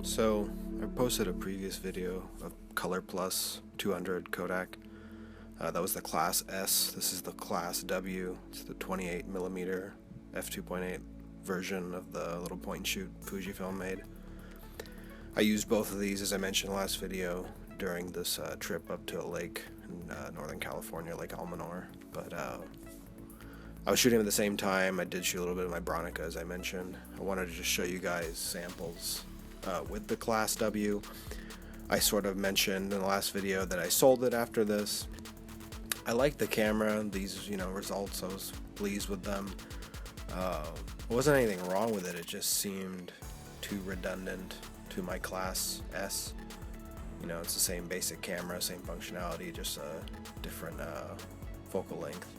So, I posted a previous video of ColorPlus 200 Kodak. That was the Class S. This is the Class W. It's the 28mm f2.8 version of the little point and shoot Fujifilm made. I used both of these, as I mentioned in the last video, during this trip up to a lake in Northern California, Lake Almanor. But I was shooting at the same time. I did shoot a little bit of my Bronica, as I mentioned. I wanted to just show you guys samples with the Class W. I sort of mentioned in the last video that I sold it after this. I liked the camera, these results, I was pleased with them. There wasn't anything wrong with it, it just seemed too redundant to my Class S. It's the same basic camera, same functionality, just a different focal length.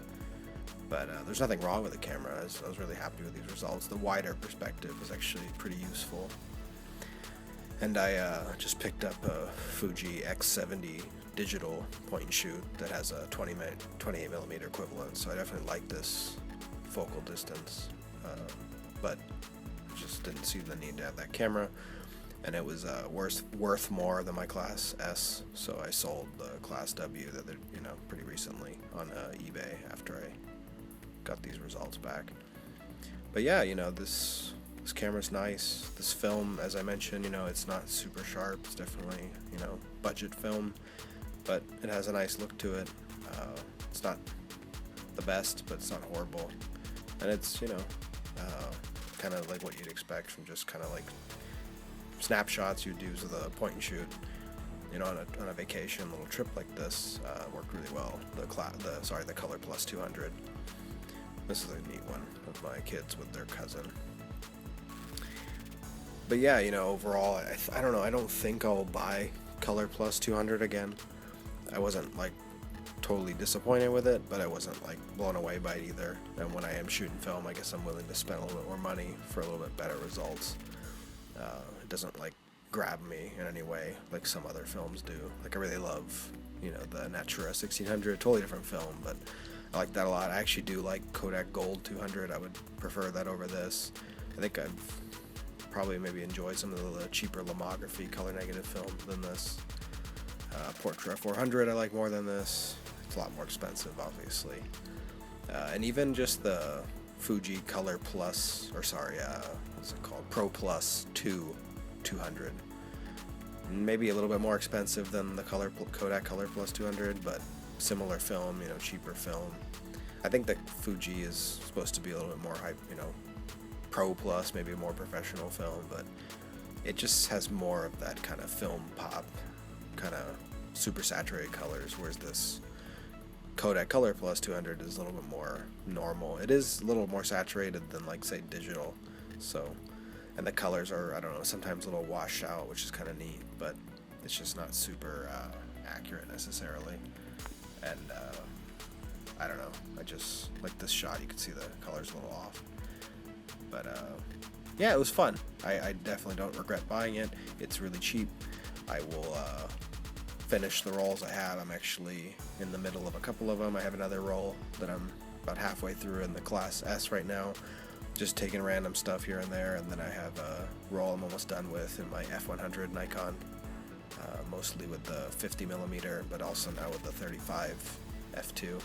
But there's nothing wrong with the camera. I was really happy with these results. The wider perspective was actually pretty useful. And I just picked up a Fuji X70 digital point and shoot that has a 28mm equivalent, so I definitely like this focal distance, but just didn't see the need to have that camera, and it was worth more than my Class S, so I sold the Class W pretty recently on eBay after I got these results back. But yeah, this camera's nice. This film, as I mentioned, it's not super sharp. It's definitely, budget film, but it has a nice look to it. It's not the best, but it's not horrible. And it's, kind of like what you'd expect from just kind of like snapshots you'd use with a point and shoot. On a vacation, little trip like this, worked really well. The ColorPlus 200. This is a neat one of my kids with their cousin. But yeah, overall, I don't know, I don't think I'll buy ColorPlus 200 again. I wasn't like totally disappointed with it, but I wasn't like blown away by it either. And when I am shooting film, I guess I'm willing to spend a little bit more money for a little bit better results. It doesn't like grab me in any way like some other films do. Like I really love, the Natura 1600, totally different film, but I like that a lot. I actually do like Kodak Gold 200. I would prefer that over this. I think I've probably maybe enjoy some of the cheaper lomography color negative film than this. Portra 400 I like more than this. It's a lot more expensive, obviously. And even just the Fuji ColorPlus, what's it called? Pro Plus 200. Maybe a little bit more expensive than the Kodak ColorPlus 200, but similar film, cheaper film. I think the Fuji is supposed to be a little bit more hype, Pro Plus, maybe a more professional film, but it just has more of that kind of film pop, kind of super saturated colors, whereas this Kodak ColorPlus 200 is a little bit more normal. It is a little more saturated than like say digital, so, and the colors are, I don't know, sometimes a little washed out, which is kind of neat, but it's just not super accurate necessarily. And I don't know, I just like this shot, you can see the colors a little off. But yeah, it was fun. I definitely don't regret buying it. It's really cheap. I will finish the rolls I have. I'm actually in the middle of a couple of them. I have another roll that I'm about halfway through in the Class S right now, just taking random stuff here and there, and then I have a roll I'm almost done with in my f100 Nikon, mostly with the 50mm, but also now with the 35 f2.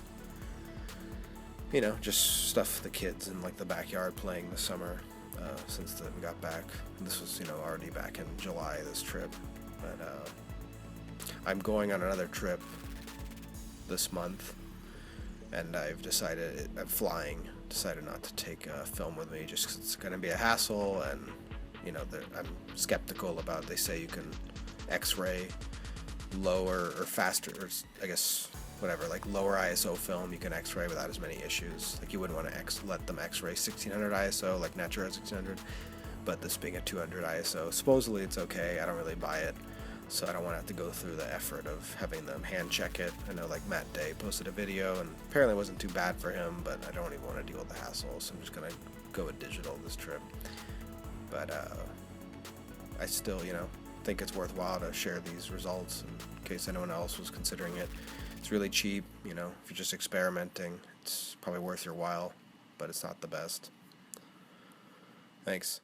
Just stuff for the kids in like the backyard playing this summer, since we got back. This was, already back in July, this trip. But I'm going on another trip this month, and I've decided, decided not to take film with me just because it's going to be a hassle, and, I'm skeptical about, they say you can X-ray lower or faster, or I guess whatever, like lower ISO film you can X-ray without as many issues. Like you wouldn't want to let them X-ray 1600 ISO like Natura 1600, but this being a 200 ISO, supposedly it's okay. I don't really buy it, so I don't want to have to go through the effort of having them hand check it. I know like Matt Day posted a video and apparently it wasn't too bad for him, but I don't even want to deal with the hassle, so I'm just gonna go with digital this trip. But I still think it's worthwhile to share these results in case anyone else was considering it. It's really cheap, if you're just experimenting, it's probably worth your while, but it's not the best. Thanks.